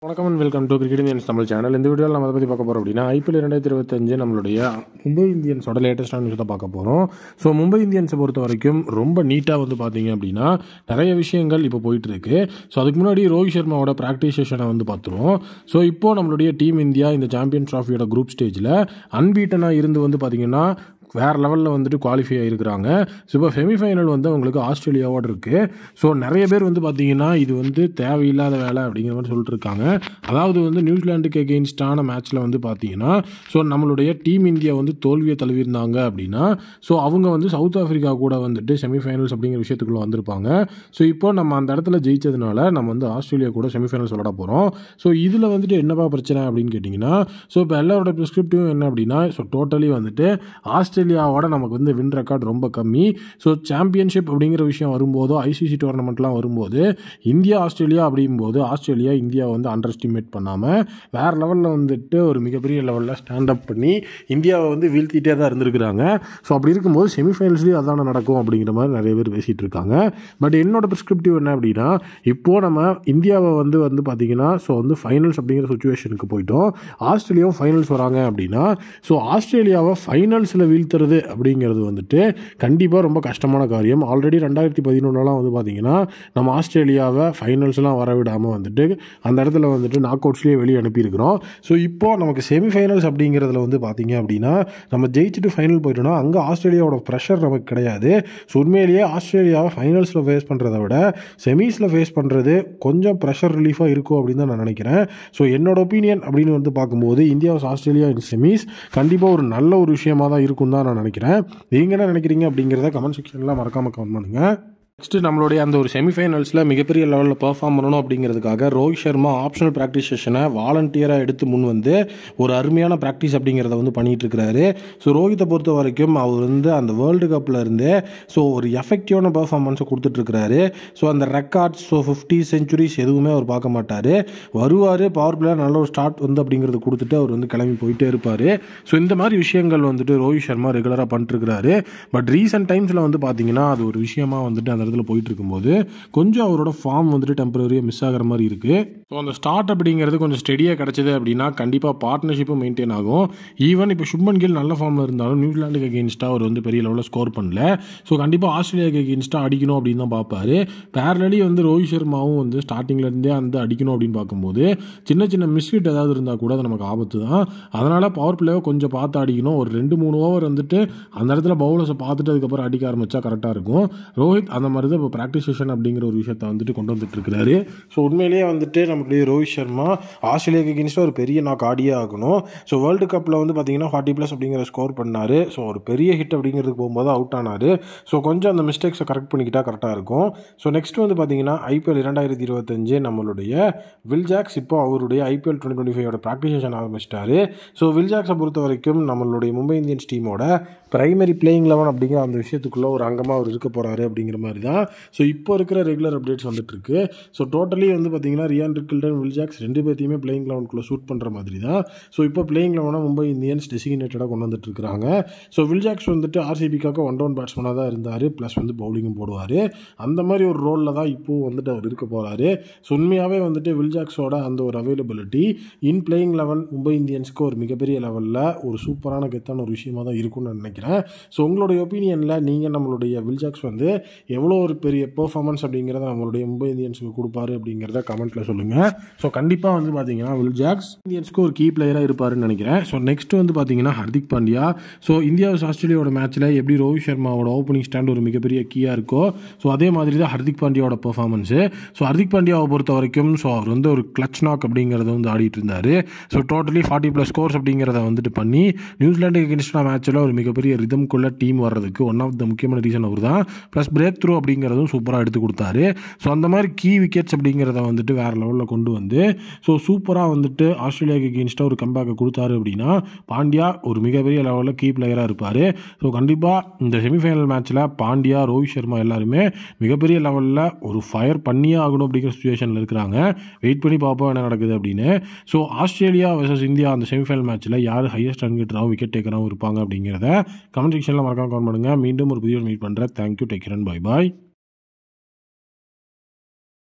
வணக்கம் and welcome to cricket Indians Tamil channel. இந்த வீடியோவில் நம்ம அதை பற்றி பார்க்க போகிறோம் அப்படின்னா ஐபிஎல் 2025 நம்மளுடைய மும்பை இந்தியன்ஸோட லேட்டஸ்டான நியூஸ் தான் பார்க்க போகிறோம். ஸோ மும்பை இந்தியன்ஸை பொறுத்த வரைக்கும் ரொம்ப நீட்டாக பார்த்தீங்க அப்படின்னா நிறைய விஷயங்கள் இப்போ போயிட்டு இருக்கு. ஸோ அதுக்கு முன்னாடி ரோஹித் சர்மாவோட ப்ராக்டிஸ் செஷனை பார்த்துருவோம். ஸோ இப்போது நம்மளுடைய டீம் இந்தியா இந்த சாம்பியன்ஸ் ட்ராஃபியோட குரூப் ஸ்டேஜில் அன்பீட்டனாக இருந்து பார்த்தீங்கன்னா வேறு லெவலில் குவாலிஃபை ஆகிருக்கிறாங்க. ஸோ இப்போ செமிஃபைனல் அவங்களுக்கு ஆஸ்திரேலியாவோடு இருக்குது. ஸோ நிறைய பேர் பார்த்தீங்கன்னா இது தேவையில்லாத வேலை அப்படிங்கிற மாதிரி சொல்லிட்டு இருக்காங்க. அதாவது நியூசிலாண்டுக்கு எகெயின்ஸ்டான மேட்ச்சில் பார்த்தீங்கன்னா ஸோ நம்மளுடைய டீம் இந்தியா தோல்வியை தழுவிருந்தாங்க அப்படின்னா ஸோ அவங்க சவுத் ஆஃப்ரிக்கா கூட செமிஃபைனல்ஸ் அப்படிங்கிற விஷயத்துக்குள்ளே வந்திருப்பாங்க. ஸோ இப்போ நம்ம அந்த இடத்துல ஜெயிச்சதுனால நம்ம ஆஸ்திரேலியா கூட செமிஃபைனல்ஸ் விளாட போகிறோம். ஸோ இதில் என்னப்பா பிரச்சனை அப்படின்னு கேட்டிங்கன்னா ஸோ இப்போ எல்லாரோட ப்ரிஸ்கிரிப்டிவும் என்ன அப்படின்னா ஸோ டோட்டலி ஆஸ்திரேலியாவோட நமக்கு வின் ரெக்கார்ட் ரொம்ப கம்மி. ஸோ சாம்பியன்ஷிப் அப்படிங்கிற விஷயம் வரும்போது ஐசிசி டோர்னமெண்ட்லாம் வரும்போது இந்தியா ஆஸ்திரேலியா அப்படிங்கும்போது ஆஸ்திரேலியா இந்தியா அண்டர் எஸ்டிமேட் பண்ணாமல் வேறு லெவலில் ஒரு மிகப்பெரிய லெவலில் ஸ்டாண்ட் அப் பண்ணி இந்தியாவை வீழ்த்திட்டே தான் இருந்திருக்கிறாங்க. ஸோ அப்படி இருக்கும்போது செமிஃபைனல்ஸ்லேயும் அதான நடக்கும் அப்படிங்கிற மாதிரி நிறைய பேர் பேசிகிட்டு இருக்காங்க. பட் என்னோட ப்ரிஸ்கிரிப்டிவ் என்ன அப்படின்னா இப்போது நம்ம இந்தியாவை பார்த்தீங்கன்னா ஸோ ஃபைனல்ஸ் அப்படிங்கிற சுச்சுவேஷனுக்கு போயிட்டோம். ஆஸ்திரேலியாவும் ஃபைனல்ஸ் வராங்க அப்படின்னா ஸோ ஆஸ்திரேலியாவை ஃபைனல்ஸில் வீழ்த்துறது அப்படிங்கிறது கண்டிப்பாக ரொம்ப கஷ்டமான காரியம். ஆல்ரெடி 2011 பார்த்தீங்கன்னா நம்ம ஆஸ்திரேலியாவை ஃபைனல்ஸ்லாம் வரவிடாமல் அந்த இடத்துல நாக் அவுட்ஸ்லேயே வெளியே அனுப்பியிருக்கிறோம். ஸோ இப்போது நமக்கு செமிஃபைனல்ஸ் அப்படிங்கிறதுல பார்த்தீங்க அப்படின்னா நம்ம ஜெயிச்சுட்டு ஃபைனல் போயிட்டோம்னா அங்கே ஆஸ்திரேலியாவோட ப்ரெஷர் நமக்கு கிடையாது. ஸோ உண்மையிலேயே ஆஸ்திரேலியாவை ஃபைனல்ஸில் ஃபேஸ் பண்ணுறதை விட செமிஸில் ஃபேஸ் பண்ணுறது கொஞ்சம் ப்ரெஷர் ரிலீஃபாக இருக்கும் அப்படின்னு தான் நான் நினைக்கிறேன். ஸோ என்னோட ஒப்பீனியன் அப்படின்னு பார்க்கும்போது இந்தியா ஆஸ்திரேலியா இன் செமிஸ் கண்டிப்பாக ஒரு நல்ல ஒரு விஷயமாக தான் இருக்கும் தான் நான் நினைக்கிறேன். நீங்கள் என்ன நினைக்கிறீங்க அப்படிங்கிறத கமெண்ட் செக்ஷனில் மறக்காமல் கமெண்ட் பண்ணுங்கள். நெக்ஸ்ட்டு நம்மளுடைய அந்த ஒரு செமிஃபைனல்ஸில் மிகப்பெரிய லெவலில் பெர்ஃபார்ம் பண்ணணும் அப்படிங்கிறதுக்காக ரோஹித் சர்மா ஆப்ஷனல் ப்ராக்டிஸ் செஷனை வாலண்டியராக எடுத்து முன் ஒரு அருமையான ப்ராக்டிஸ் அப்படிங்கிறத பண்ணிகிட்டு இருக்கிறாரு. ஸோ ரோஹித்தை பொறுத்த வரைக்கும் அவர் அந்த வேர்ல்டு கப்பில் இருந்து ஸோ ஒரு எஃபெக்டிவான பெர்ஃபார்மன்ஸை கொடுத்துட்ருக்கிறாரு. ஸோ அந்த ரெக்கார்ட்ஸ் ஸோ 50 செஞ்சுரிஸ் எதுவுமே அவர் பார்க்க மாட்டார். வருவார், பவர் பிளேயர் நல்ல ஒரு ஸ்டார்ட் அப்படிங்கிறது கொடுத்துட்டு அவர் கிளம்பி போயிட்டே இருப்பார். ஸோ இந்த மாதிரி விஷயங்கள் ரோஹித் சர்மா ரெகுலராக பண்ணிட்டுருக்கிறாரு. பட் ரீசெண்ட் டைம்ஸில் பார்த்தீங்கன்னா அது ஒரு விஷயமா அந்த இடத்துல போயிட்டு இருக்கும்போது கொஞ்சம் அவரோட ஃபார்ம் டெம்பரரியாக மிஸ் ஆகிற மாதிரி இருக்குது. ஸோ அந்த ஸ்டார்ட் அப்படிங்கிறது கொஞ்சம் ஸ்டெடியாக கிடச்சிது அப்படின்னா கண்டிப்பாக பார்ட்னர்ஷிப்பும் மெயின்டைன் ஆகும். ஈவன் இப்போ சுப்மன் கில் நல்ல ஃபார்மில் இருந்தாலும் நியூசிலாண்டுக்கு எகெயின்ஸ்டாக அவர் பெரிய லெவலில் ஸ்கோர் பண்ணல. ஸோ கண்டிப்பாக ஆஸ்திரேலியாவுக்கு எகெயின்ஸ்டாக அடிக்கணும் அப்படின்னு தான் பார்ப்பாரு. பேரலி ரோஹித் சர்மாவும் ஸ்டார்டிங்லேருந்தே அடிக்கணும் அப்படின்னு பார்க்கும்போது சின்ன சின்ன மிஸ்ஹிட் ஏதாவது இருந்தால் கூட அது நமக்கு ஆபத்து தான். அதனால் பவர் பிளேவை கொஞ்சம் பார்த்து அடிக்கணும். ஒரு 2-3 ஓவர் அந்த இடத்துல பவுலர்ஸை பார்த்துட்டு அதுக்கப்புறம் அடிக்க ஆரம்பித்தா கரெக்டாக இருக்கும். ரோஹித் அந்த மாதிரி இப்போ ப்ராக்டிஸ் செஷன் அப்படிங்கிற ஒரு விஷயத்தை கொண்டு வந்துட்டு. ஸோ உண்மையிலேயே நம்மளுடைய ரோஹித் சர்மா ஆஸ்திரேலியாவுக்கு எகெயின்ஸ்டாக ஒரு பெரிய நாக் ஆடியே ஆகணும். ஸோ வேர்ல்டு கப்பில் பார்த்தீங்கன்னா 40+ அப்படிங்கிற ஸ்கோர் பண்ணார். ஸோ ஒரு பெரிய ஹிட் அப்படிங்கிறதுக்கு போகும்போது அவுட் ஆனார். ஸோ கொஞ்சம் அந்த மிஸ்டேக்ஸை கரெக்ட் பண்ணிக்கிட்டா கரெக்டாக இருக்கும். ஸோ நெக்ஸ்ட் பார்த்தீங்கன்னா ஐபிஎல் 2025 நம்மளுடைய வில் ஜாக்ஸ் இப்போ அவருடைய ஐபிஎல் 2025 ப்ராக்டிஸ் செஷன் ஆரம்பிச்சிட்டாரு. ஸோ வில் ஜாக்ஸை பொறுத்த வரைக்கும் நம்மளுடைய மும்பை இந்தியன்ஸ் டீமோட பிரைமரி பிளேயிங் 11 அப்படிங்கிற அந்த விஷயத்துக்குள்ளே ஒரு அங்கமாக அவர் இருக்க போகிறாரு அப்படிங்கிற மாதிரி தான் ஸோ இப்போ இருக்கிற ரெகுலர் அப்டேட்ஸ் வந்துட்டுருக்கு. ஸோ டோட்டலி பார்த்தீங்கன்னா ரியான் ரிக்கில்டன், வில் ஜாக்ஸ் 2 பேர்த்தையுமே பிளேயிங் 11க்குள்ளே ஷூட் பண்ணுற மாதிரி தான். ஸோ இப்போ பிளேயிங் 11 மும்பை இந்தியன்ஸ் டெசிக்னேட்டடாக கொண்டு வந்துட்டுருக்காங்க. ஸோ வில் ஜாக்ஸ் ஆர்சிபிக்காக 1 டவுன் பேட்ஸ்மனாக தான் இருந்தார். ப்ளஸ் பவுலிங்கும் போடுவார். அந்த மாதிரி ஒரு ரோலில் தான் இப்போது அவர் இருக்க போகிறாரு. ஸோ உண்மையாகவே வில் ஜாக்ஸோட அந்த ஒரு அவைலபிலிட்டி இன் பிளேயிங் 11 மும்பை இந்தியன்ஸ்க்கு ஒரு மிகப்பெரிய லெவலில் ஒரு சூப்பரான கெத்தான ஒரு விஷயமாக தான் இருக்கும்னு நான் நினைக்கிறேன். ஸோ உங்களுடைய ஒப்பீனியனில் நீங்கள் நம்மளுடைய வில் ஜாக்ஸ் எவ்வளோ ஒரு பெரிய பெர்ஃபார்மன்ஸ் அப்படிங்கிறத நம்மளுடைய மும்பை இந்தியன்ஸுக்கு கொடுப்பாரு அப்படிங்கிறத கமெண்ட்டில் சொல்லுங்கள். ஸோ கண்டிப்பாக பார்த்தீங்கன்னா வில் ஜாக்ஸ் இந்தியன்ஸ்க்கு ஒரு கீ பிளேயராக இருப்பாருன்னு நினைக்கிறேன். ஸோ நெக்ஸ்ட் பார்த்தீங்கன்னா ஹர்திக் பாண்டியா. ஸோ இந்தியா ஆஸ்திரேலியாவோட மேட்ச்சில் எப்படி ரோஹித் சர்மாவோட ஓப்பனிங் ஸ்டாண்ட் ஒரு மிகப்பெரிய கீயாக இருக்கோ ஸோ அதே மாதிரி தான் ஹர்திக் பாண்டியாவோட பெர்ஃபார்மன்ஸு. ஸோ ஹர்திக் பாண்டியாவை பொறுத்த வரைக்கும் ஸோ அவர் ஒரு கிளச் நாக் அப்படிங்கிறத ஆடிட்டு இருந்தார். ஸோ டோட்டலி 40+ ஸ்கோர்ஸ் அப்படிங்கிறத பண்ணி நியூசிலாண்டுக்கு எகெயின்ஸ்டான மேட்ச்சில் ஒரு மிகப்பெரிய ரிதம்குள்ள டீம் வர்றதுக்கு ஒன் ஆஃப் த முக்கியமான ரீசன் அவர் தான். ப்ளஸ் பிரேக் த்ரூ அப்படிங்கிறதும் சூப்பராக எடுத்து கொடுத்தாரு. ஸோ அந்த மாதிரி கீ விக்கெட்ஸ் அப்படிங்கிறத வேறு லெவலில் கொண்டு ஸோ சூப்பராக ஆஸ்திரேலியாவுக்கு எகெயின்ஸ்டாக ஒரு கம்பேக்கை கொடுத்தாரு அப்படின்னா பாண்டியா ஒரு மிகப்பெரிய லெவலில் கீ பிளேயராக இருப்பார். ஸோ கண்டிப்பாக இந்த செமிஃபைனல் மேட்ச்சில் பாண்டியா, ரோஹித் சர்மா எல்லாருமே மிகப்பெரிய லெவலில் ஒரு ஃபயர் பண்ணியே ஆகணும் அப்படிங்கிற சுச்சுவேஷனில் இருக்கிறாங்க. வெயிட் பண்ணி பார்ப்போம் என்ன நடக்குது அப்படின்னு. ஸோ ஆஸ்திரேலியா வர்சஸ் இந்தியா அந்த செமிஃபைனல் மேட்ச்சில் யார் ஹையஸ்ட் ரன் கெட்டராகவும் விக்கெட் டேக்கராகவும் இருப்பாங்க அப்படிங்கிறத கமெண்ட் செக்ஷனில் மறக்காம கமெண்ட் பண்ணுங்கள். மீண்டும் ஒரு வீடியோ மீட் பண்ணுறேன். Thank you, take care and bye bye.